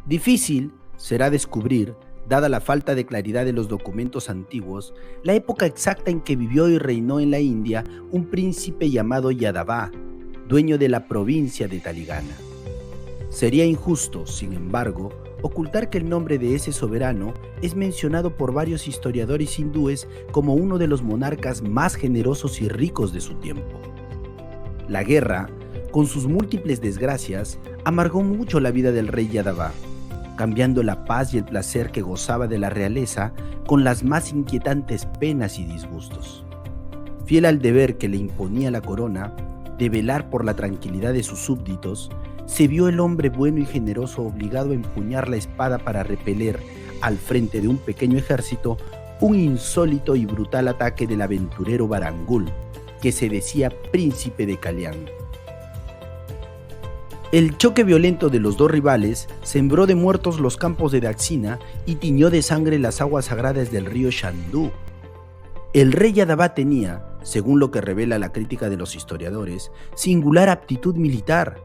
Difícil será descubrir, dada la falta de claridad de los documentos antiguos, la época exacta en que vivió y reinó en la India un príncipe llamado Yadava, dueño de la provincia de Taligana. Sería injusto, sin embargo, ocultar que el nombre de ese soberano es mencionado por varios historiadores hindúes como uno de los monarcas más generosos y ricos de su tiempo. La guerra, con sus múltiples desgracias, amargó mucho la vida del rey Yadava, cambiando la paz y el placer que gozaba de la realeza con las más inquietantes penas y disgustos. Fiel al deber que le imponía la corona, de velar por la tranquilidad de sus súbditos, se vio el hombre bueno y generoso obligado a empuñar la espada para repeler, al frente de un pequeño ejército, un insólito y brutal ataque del aventurero Barangul, que se decía príncipe de Kalián. El choque violento de los dos rivales sembró de muertos los campos de Daksina y tiñó de sangre las aguas sagradas del río Shandú. El rey Yadava tenía, según lo que revela la crítica de los historiadores, singular aptitud militar.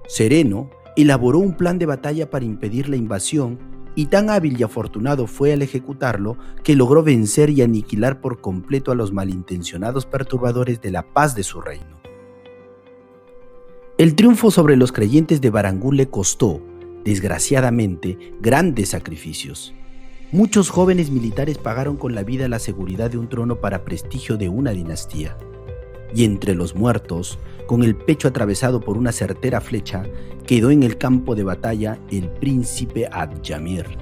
Sereno, elaboró un plan de batalla para impedir la invasión y tan hábil y afortunado fue al ejecutarlo que logró vencer y aniquilar por completo a los malintencionados perturbadores de la paz de su reino. El triunfo sobre los creyentes de Barangul le costó, desgraciadamente, grandes sacrificios. Muchos jóvenes militares pagaron con la vida la seguridad de un trono para prestigio de una dinastía. Y entre los muertos, con el pecho atravesado por una certera flecha, quedó en el campo de batalla el príncipe Ad-Yamir,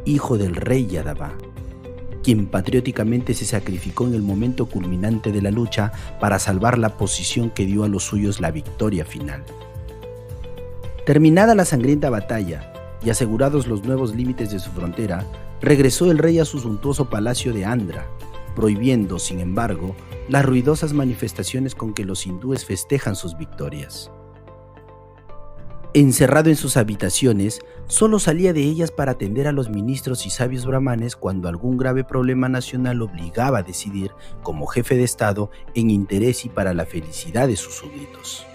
hijo del rey Yadava, quien patrióticamente se sacrificó en el momento culminante de la lucha para salvar la posición que dio a los suyos la victoria final. Terminada la sangrienta batalla y asegurados los nuevos límites de su frontera, regresó el rey a su suntuoso palacio de Andhra, prohibiendo, sin embargo, las ruidosas manifestaciones con que los hindúes festejan sus victorias. Encerrado en sus habitaciones, solo salía de ellas para atender a los ministros y sabios brahmanes cuando algún grave problema nacional obligaba a decidir, como jefe de Estado, en interés y para la felicidad de sus súbditos.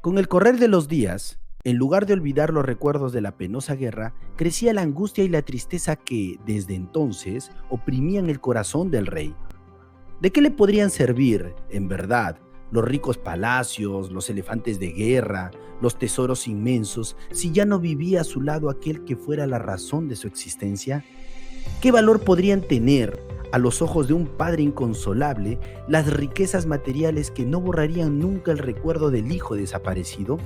Con el correr de los días, en lugar de olvidar los recuerdos de la penosa guerra, crecía la angustia y la tristeza que, desde entonces, oprimían el corazón del rey. ¿De qué le podrían servir, en verdad, los ricos palacios, los elefantes de guerra, los tesoros inmensos, si ya no vivía a su lado aquel que fuera la razón de su existencia? ¿Qué valor podrían tener, a los ojos de un padre inconsolable, las riquezas materiales que no borrarían nunca el recuerdo del hijo desaparecido?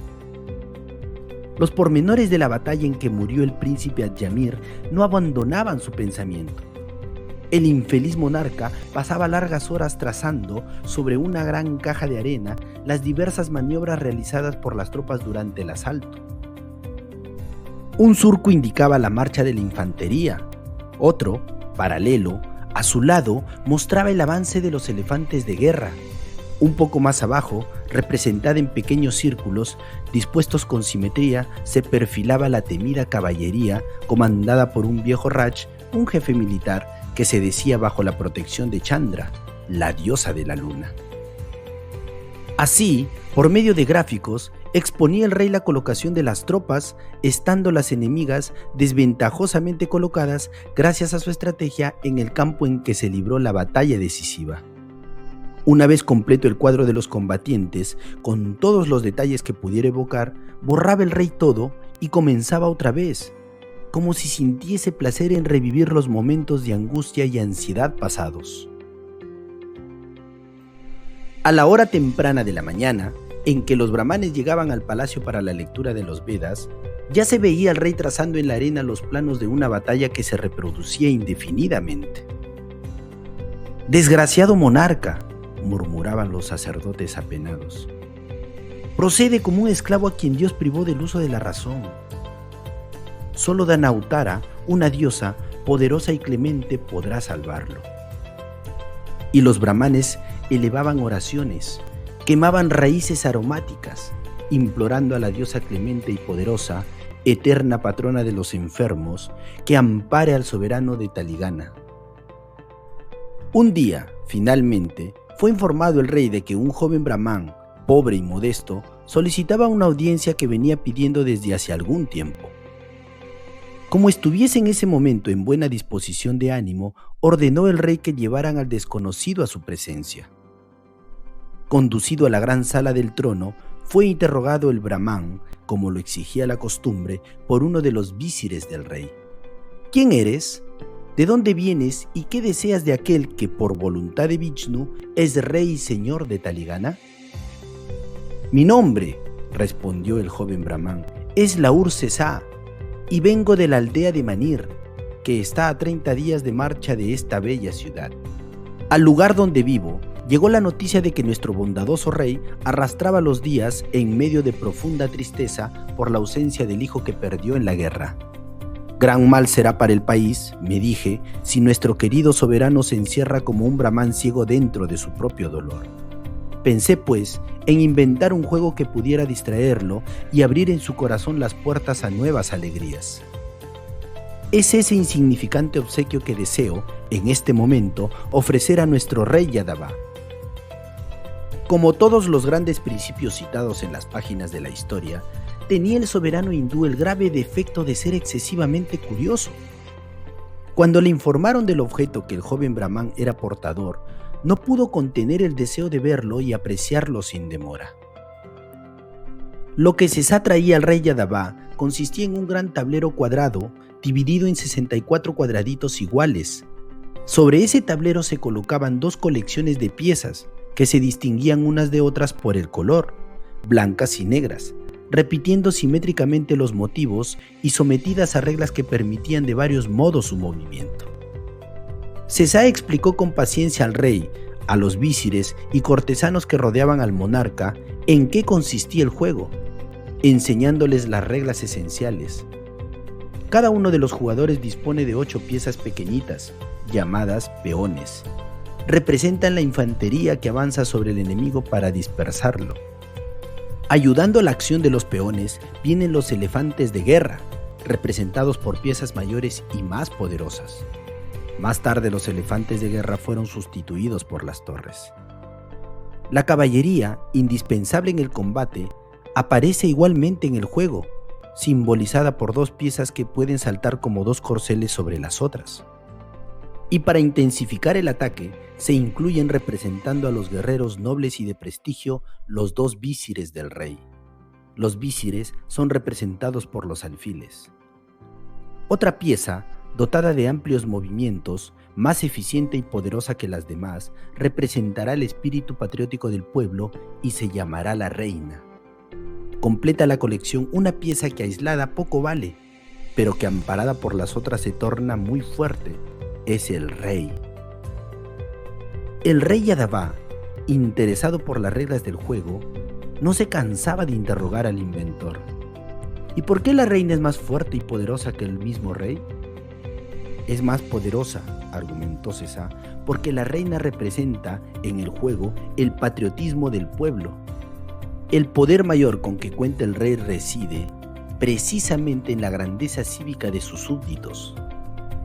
Los pormenores de la batalla en que murió el príncipe Ad-Yamir no abandonaban su pensamiento. El infeliz monarca pasaba largas horas trazando sobre una gran caja de arena las diversas maniobras realizadas por las tropas durante el asalto. Un surco indicaba la marcha de la infantería, otro, paralelo, a su lado mostraba el avance de los elefantes de guerra. Un poco más abajo, representada en pequeños círculos, dispuestos con simetría, se perfilaba la temida caballería comandada por un viejo Raj, un jefe militar que se decía bajo la protección de Chandra, la diosa de la luna. Así, por medio de gráficos, exponía el rey la colocación de las tropas, estando las enemigas desventajosamente colocadas gracias a su estrategia en el campo en que se libró la batalla decisiva. Una vez completo el cuadro de los combatientes, con todos los detalles que pudiera evocar, borraba el rey todo y comenzaba otra vez, como si sintiese placer en revivir los momentos de angustia y ansiedad pasados. A la hora temprana de la mañana, en que los brahmanes llegaban al palacio para la lectura de los Vedas, ya se veía al rey trazando en la arena los planos de una batalla que se reproducía indefinidamente. «Desgraciado monarca», murmuraban los sacerdotes apenados. «Procede como un esclavo a quien Dios privó del uso de la razón. Solo Danautara, una diosa poderosa y clemente, podrá salvarlo». Y los brahmanes elevaban oraciones, quemaban raíces aromáticas, implorando a la diosa clemente y poderosa, eterna patrona de los enfermos, que ampare al soberano de Taligana. Un día, finalmente, fue informado el rey de que un joven brahmán, pobre y modesto, solicitaba una audiencia que venía pidiendo desde hace algún tiempo. Como estuviese en ese momento en buena disposición de ánimo, ordenó el rey que llevaran al desconocido a su presencia. Conducido a la gran sala del trono, fue interrogado el Brahmán, como lo exigía la costumbre, por uno de los visires del rey. ¿Quién eres? ¿De dónde vienes y qué deseas de aquel que por voluntad de Vishnu es rey y señor de Taligana? Mi nombre, respondió el joven Brahmán, es Laur Sesá y vengo de la aldea de Manir, que está a 30 días de marcha de esta bella ciudad. Al lugar donde vivo, llegó la noticia de que nuestro bondadoso rey arrastraba los días en medio de profunda tristeza por la ausencia del hijo que perdió en la guerra. Gran mal será para el país, me dije, si nuestro querido soberano se encierra como un Brahmán ciego dentro de su propio dolor. Pensé, pues, en inventar un juego que pudiera distraerlo y abrir en su corazón las puertas a nuevas alegrías. Es ese insignificante obsequio que deseo, en este momento, ofrecer a nuestro rey Yadava. Como todos los grandes principios citados en las páginas de la historia, tenía el soberano hindú el grave defecto de ser excesivamente curioso. Cuando le informaron del objeto que el joven Brahmán era portador, no pudo contener el deseo de verlo y apreciarlo sin demora. Lo que Sesá traía al rey Yadava consistía en un gran tablero cuadrado dividido en 64 cuadraditos iguales. Sobre ese tablero se colocaban dos colecciones de piezas que se distinguían unas de otras por el color, blancas y negras, repitiendo simétricamente los motivos y sometidas a reglas que permitían de varios modos su movimiento. Sesá explicó con paciencia al rey, a los visires y cortesanos que rodeaban al monarca en qué consistía el juego, enseñándoles las reglas esenciales. Cada uno de los jugadores dispone de 8 piezas pequeñitas, llamadas peones. Representan la infantería que avanza sobre el enemigo para dispersarlo. Ayudando a la acción de los peones vienen los elefantes de guerra, representados por piezas mayores y más poderosas. Más tarde los elefantes de guerra fueron sustituidos por las torres. La caballería, indispensable en el combate, aparece igualmente en el juego, simbolizada por 2 piezas que pueden saltar como 2 corceles sobre las otras. Y para intensificar el ataque, se incluyen representando a los guerreros nobles y de prestigio los 2 visires del rey. Los visires son representados por los alfiles. Otra pieza, dotada de amplios movimientos, más eficiente y poderosa que las demás, representará el espíritu patriótico del pueblo y se llamará la reina. Completa la colección una pieza que aislada poco vale, pero que amparada por las otras se torna muy fuerte. Es el rey. El rey Yadava, interesado por las reglas del juego, no se cansaba de interrogar al inventor. ¿Y por qué la reina es más fuerte y poderosa que el mismo rey? Es más poderosa, argumentó Sesá, porque la reina representa en el juego el patriotismo del pueblo. El poder mayor con que cuenta el rey reside precisamente en la grandeza cívica de sus súbditos.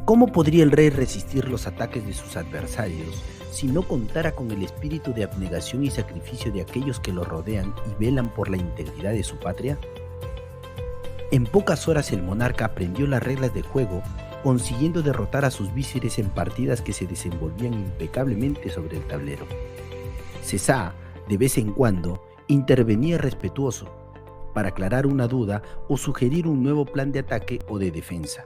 ¿Cómo podría el rey resistir los ataques de sus adversarios si no contara con el espíritu de abnegación y sacrificio de aquellos que lo rodean y velan por la integridad de su patria? En pocas horas el monarca aprendió las reglas de juego, consiguiendo derrotar a sus visires en partidas que se desenvolvían impecablemente sobre el tablero. Sesá, de vez en cuando, intervenía respetuoso para aclarar una duda o sugerir un nuevo plan de ataque o de defensa.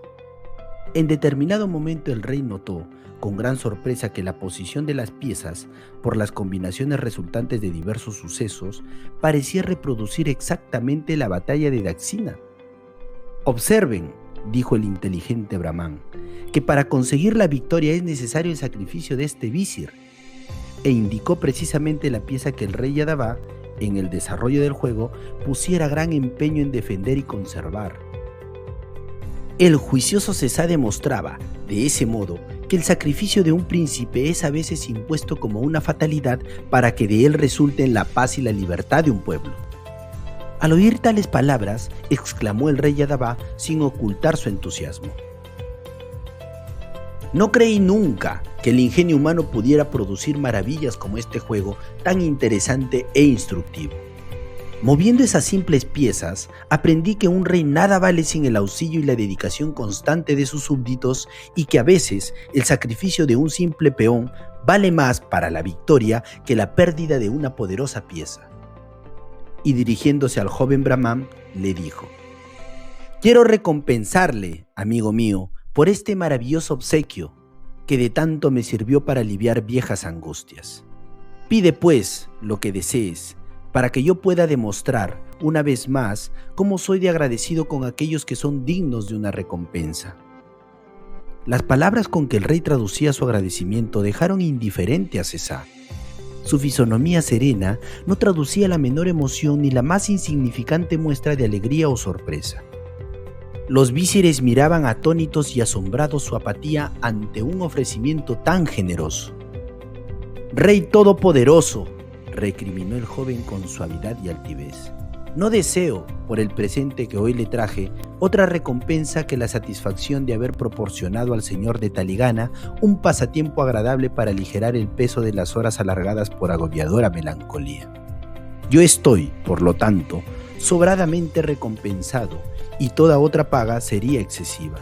En determinado momento el rey notó, con gran sorpresa, que la posición de las piezas, por las combinaciones resultantes de diversos sucesos, parecía reproducir exactamente la batalla de Daksina. «Observen», dijo el inteligente Brahmán, «que para conseguir la victoria es necesario el sacrificio de este visir», e indicó precisamente la pieza que el rey Yadava, en el desarrollo del juego, pusiera gran empeño en defender y conservar. El juicioso Sesá demostraba, de ese modo, que el sacrificio de un príncipe es a veces impuesto como una fatalidad para que de él resulten la paz y la libertad de un pueblo. Al oír tales palabras, exclamó el rey Yadava sin ocultar su entusiasmo. No creí nunca que el ingenio humano pudiera producir maravillas como este juego tan interesante e instructivo. Moviendo esas simples piezas, aprendí que un rey nada vale sin el auxilio y la dedicación constante de sus súbditos y que a veces el sacrificio de un simple peón vale más para la victoria que la pérdida de una poderosa pieza. Y dirigiéndose al joven Brahmán, le dijo: «Quiero recompensarle, amigo mío, por este maravilloso obsequio que de tanto me sirvió para aliviar viejas angustias. Pide pues lo que desees, para que yo pueda demostrar una vez más cómo soy de agradecido con aquellos que son dignos de una recompensa». Las palabras con que el rey traducía su agradecimiento dejaron indiferente a Sesá. Su fisonomía serena no traducía la menor emoción ni la más insignificante muestra de alegría o sorpresa. Los visires miraban atónitos y asombrados su apatía ante un ofrecimiento tan generoso. «Rey todopoderoso», recriminó el joven con suavidad y altivez, «no deseo, por el presente que hoy le traje, otra recompensa que la satisfacción de haber proporcionado al señor de Taligana un pasatiempo agradable para aligerar el peso de las horas alargadas por agobiadora melancolía. Yo estoy, por lo tanto, sobradamente recompensado y toda otra paga sería excesiva».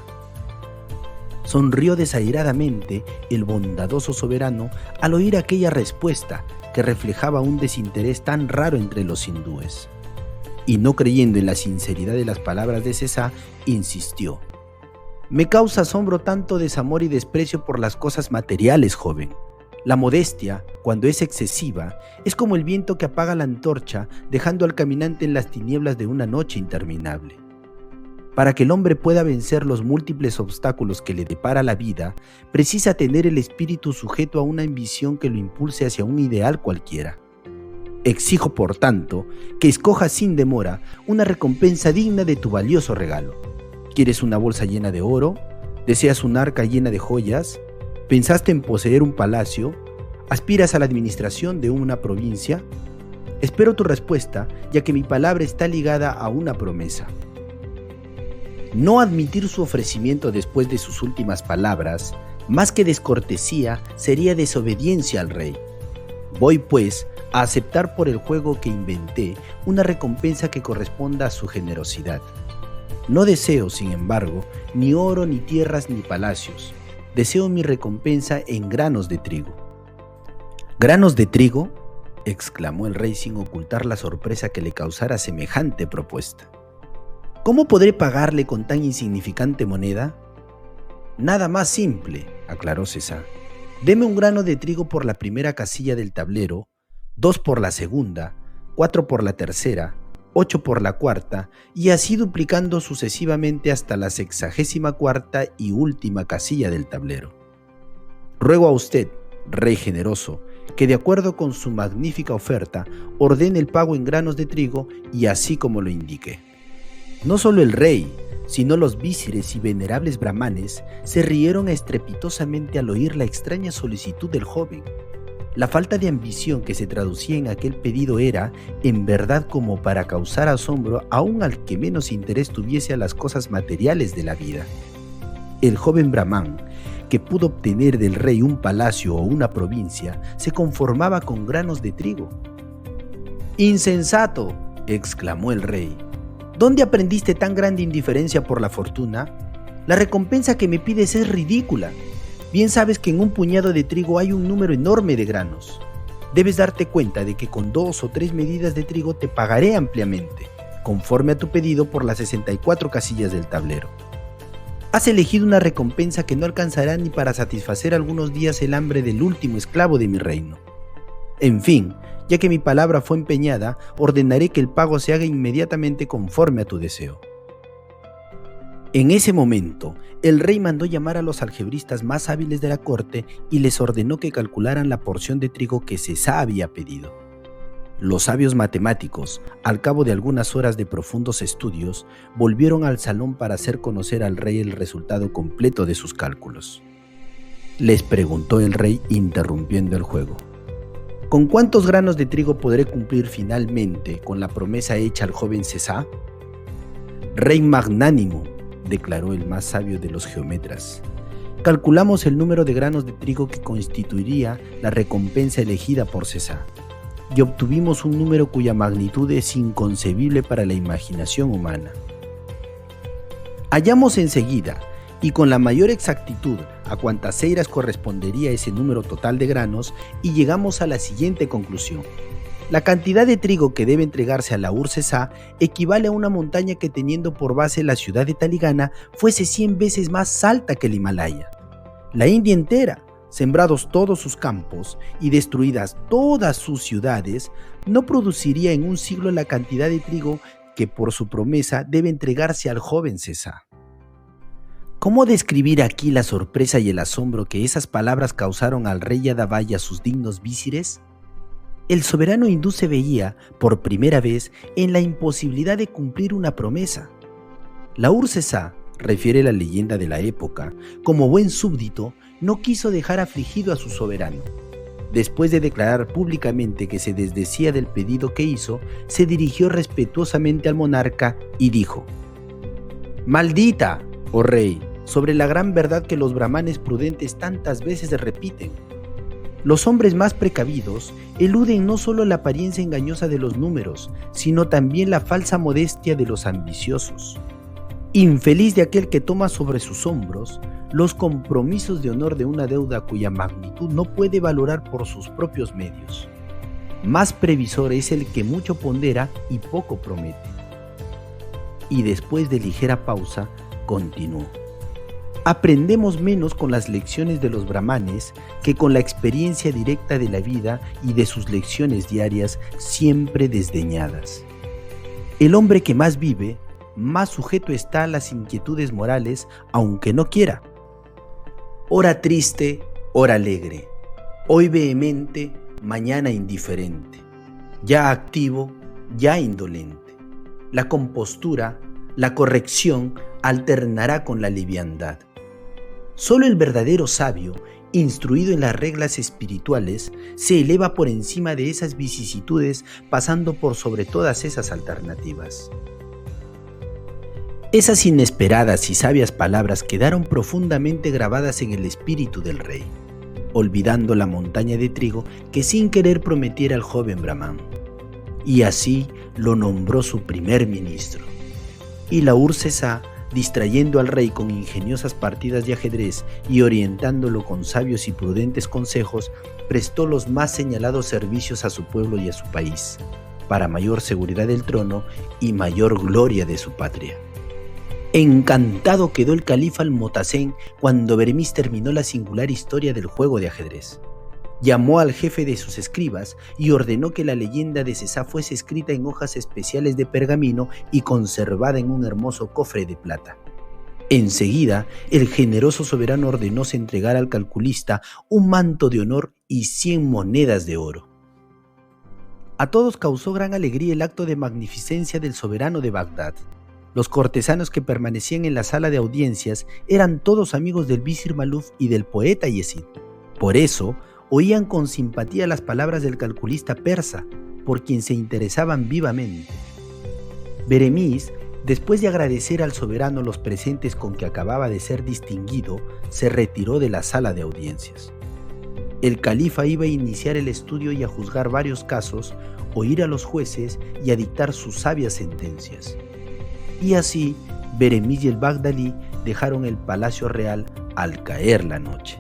Sonrió desairadamente el bondadoso soberano al oír aquella respuesta que reflejaba un desinterés tan raro entre los hindúes. Y no creyendo en la sinceridad de las palabras de Sesá, insistió: «Me causa asombro tanto desamor y desprecio por las cosas materiales, joven. La modestia, cuando es excesiva, es como el viento que apaga la antorcha, dejando al caminante en las tinieblas de una noche interminable. Para que el hombre pueda vencer los múltiples obstáculos que le depara la vida, precisa tener el espíritu sujeto a una ambición que lo impulse hacia un ideal cualquiera. Exijo, por tanto, que escojas sin demora una recompensa digna de tu valioso regalo. ¿Quieres una bolsa llena de oro? ¿Deseas un arca llena de joyas? ¿Pensaste en poseer un palacio? ¿Aspiras a la administración de una provincia? Espero tu respuesta, ya que mi palabra está ligada a una promesa». No admitir su ofrecimiento después de sus últimas palabras, más que descortesía, sería desobediencia al rey. Voy, pues, a aceptar por el juego que inventé una recompensa que corresponda a su generosidad. No deseo, sin embargo, ni oro, ni tierras, ni palacios. Deseo mi recompensa en granos de trigo. «¿Granos de trigo?», exclamó el rey sin ocultar la sorpresa que le causara semejante propuesta. «¿Cómo podré pagarle con tan insignificante moneda?». «Nada más simple», aclaró Sesá. «Deme un grano de trigo por la primera casilla del tablero, 2 por la segunda, 4 por la tercera, 8 por la cuarta, y así duplicando sucesivamente hasta la 64ª y última casilla del tablero. Ruego a usted, rey generoso, que de acuerdo con su magnífica oferta, ordene el pago en granos de trigo y así como lo indiqué». No solo el rey, sino los visires y venerables brahmanes se rieron estrepitosamente al oír la extraña solicitud del joven. La falta de ambición que se traducía en aquel pedido era, en verdad, como para causar asombro aún al que menos interés tuviese a las cosas materiales de la vida. El joven brahmán, que pudo obtener del rey un palacio o una provincia, se conformaba con granos de trigo. «¡Insensato!», exclamó el rey. «¿Dónde aprendiste tan grande indiferencia por la fortuna? La recompensa que me pides es ridícula. Bien sabes que en un puñado de trigo hay un número enorme de granos. Debes darte cuenta de que con 2 o 3 medidas de trigo te pagaré ampliamente, conforme a tu pedido por las 64 casillas del tablero. Has elegido una recompensa que no alcanzará ni para satisfacer algunos días el hambre del último esclavo de mi reino. En fin, ya que mi palabra fue empeñada, ordenaré que el pago se haga inmediatamente conforme a tu deseo». En ese momento, el rey mandó llamar a los algebristas más hábiles de la corte y les ordenó que calcularan la porción de trigo que Sesá había pedido. Los sabios matemáticos, al cabo de algunas horas de profundos estudios, volvieron al salón para hacer conocer al rey el resultado completo de sus cálculos. Les preguntó el rey, interrumpiendo el juego: «¿Con cuántos granos de trigo podré cumplir finalmente con la promesa hecha al joven Sesá?». «Rey magnánimo», declaró el más sabio de los geómetras, «calculamos el número de granos de trigo que constituiría la recompensa elegida por Sesá. y obtuvimos un número cuya magnitud es inconcebible para la imaginación humana. Hallamos enseguida, y con la mayor exactitud, a cuántas ceiras correspondería ese número total de granos, y llegamos a la siguiente conclusión. La cantidad de trigo que debe entregarse a la Ursesa equivale a una montaña que, teniendo por base la ciudad de Taligana, fuese 100 veces más alta que el Himalaya. La India entera, sembrados todos sus campos y destruidas todas sus ciudades, no produciría en un siglo la cantidad de trigo que por su promesa debe entregarse al joven Sesá. ¿Cómo describir aquí la sorpresa y el asombro que esas palabras causaron al rey Yadavá y a sus dignos visires? El soberano hindú se veía, por primera vez, en la imposibilidad de cumplir una promesa. La Ursesa, refiere la leyenda de la época, como buen súbdito, no quiso dejar afligido a su soberano. Después de declarar públicamente que se desdecía del pedido que hizo, se dirigió respetuosamente al monarca y dijo: «Maldita, oh rey, sobre la gran verdad que los brahmanes prudentes tantas veces repiten. Los hombres más precavidos eluden no solo la apariencia engañosa de los números, sino también la falsa modestia de los ambiciosos. Infeliz de aquel que toma sobre sus hombros los compromisos de honor de una deuda cuya magnitud no puede valorar por sus propios medios. Más previsor es el que mucho pondera y poco promete». Y después de ligera pausa, continuó: «Aprendemos menos con las lecciones de los brahmanes que con la experiencia directa de la vida y de sus lecciones diarias siempre desdeñadas. El hombre que más vive, más sujeto está a las inquietudes morales, aunque no quiera. Ora triste, ora alegre, hoy vehemente, mañana indiferente, ya activo, ya indolente. La compostura, la corrección alternará con la liviandad. Solo el verdadero sabio, instruido en las reglas espirituales, se eleva por encima de esas vicisitudes, pasando por sobre todas esas alternativas». Esas inesperadas y sabias palabras quedaron profundamente grabadas en el espíritu del rey, olvidando la montaña de trigo que sin querer prometiera al joven Brahmán. Y así lo nombró su primer ministro. Y la Ursesa, distrayendo al rey con ingeniosas partidas de ajedrez y orientándolo con sabios y prudentes consejos, prestó los más señalados servicios a su pueblo y a su país, para mayor seguridad del trono y mayor gloria de su patria. Encantado quedó el califa Almotacén cuando Beremiz terminó la singular historia del juego de ajedrez. Llamó al jefe de sus escribas y ordenó que la leyenda de Sesá fuese escrita en hojas especiales de pergamino y conservada en un hermoso cofre de plata. Enseguida, el generoso soberano ordenó se entregara al calculista un manto de honor y 100 monedas de oro. A todos causó gran alegría el acto de magnificencia del soberano de Bagdad. Los cortesanos que permanecían en la sala de audiencias eran todos amigos del visir Maluf y del poeta Yezid. Por eso, oían con simpatía las palabras del calculista persa, por quien se interesaban vivamente. Beremiz, después de agradecer al soberano los presentes con que acababa de ser distinguido, se retiró de la sala de audiencias. El califa iba a iniciar el estudio y a juzgar varios casos, oír a los jueces y a dictar sus sabias sentencias. Y así, Beremiz y el Bagdalí dejaron el palacio real al caer la noche.